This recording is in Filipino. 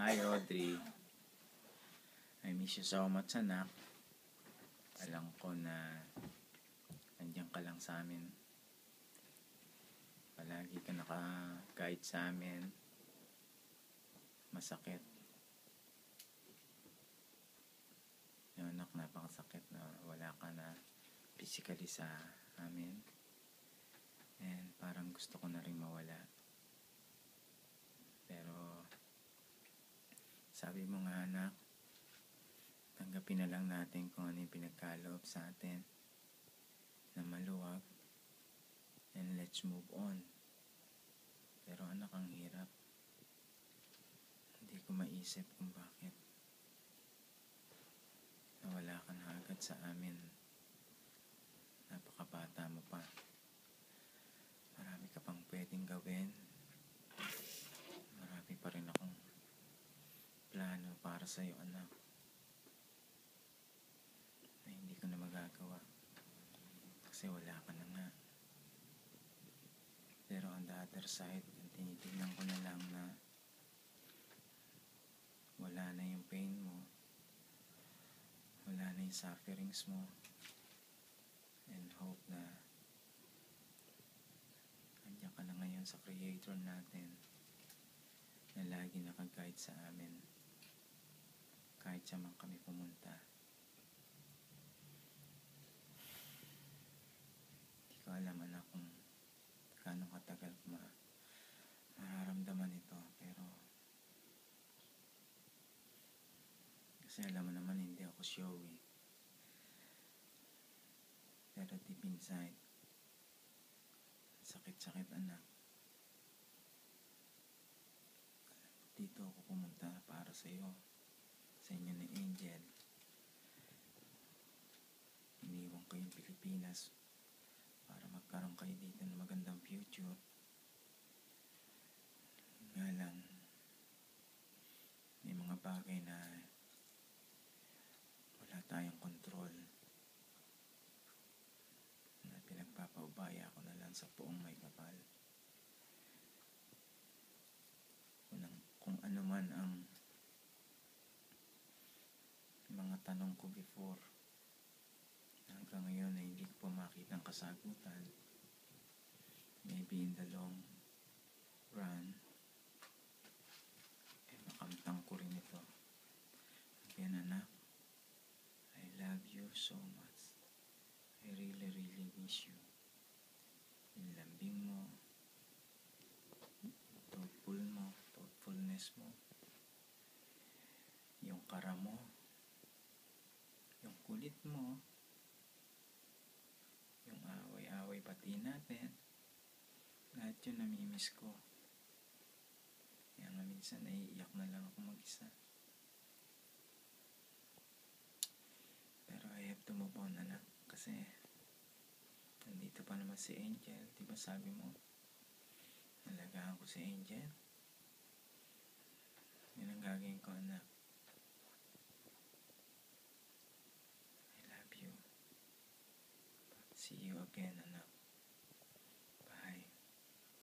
Hi Audrey, I miss you so much anak. Alam ko na nandiyan ka lang sa amin. Palagi ka naka-guide sa amin. Masakit. Yung anak, napakasakit na wala ka na physically sa amin. And parang gusto ko na rin mawala. Pero sabi mo nga anak, tanggapin na lang natin kung ano yung pinagkaloob sa atin na maluwag, and let's move on. Pero anak, ang hirap. Hindi ko maisip kung bakit nawala ka na agad sa amin. Napakabata mo pa. Marami ka pang pwedeng gawin. Marami pa rin akong plano para sa'yo anak, na hindi ko na magagawa kasi wala ka na nga. Pero on the other side, tinitignan ko na lang na wala na yung pain mo, wala na yung sufferings mo, and hope na nandiyan ka na ngayon sa Creator natin na lagi naka-guide sa amin kahit saan man kami pumunta. Hindi ko alam anak kung gaano katagal ko mararamdaman ito, pero kasi alam mo naman hindi ako showy, pero deep inside sakit-sakit anak. Dito ako pumunta para sa iyo, sa inyo ni Angel. Iniwan ko yung Pilipinas para magkaroon kayo dito ng magandang future. Nga lang, may mga bagay na wala tayong control, na pinagpapaubaya ko na lang sa Poong May Kapal. Kung ano man ang mga tanong ko before, hanggang ngayon ay hindi ko pa makita ang kasagutan. Maybe in the long run, makamtang ko rin ito. Again anak, I love you so much. I really really miss you. Yung lambing mo, thoughtfulness mo, yung kara mo, yung kulit mo, yung away-away pati natin, lahat yun namimiss ko. Kaya nga minsan naiiyak na lang ako mag-isa. Pero I have to move on anak, kasi nandito pa naman si Angel. Diba sabi mo, nalagaan ko si Angel? Yun ang gagawin ko anak. I love you. See you again anak.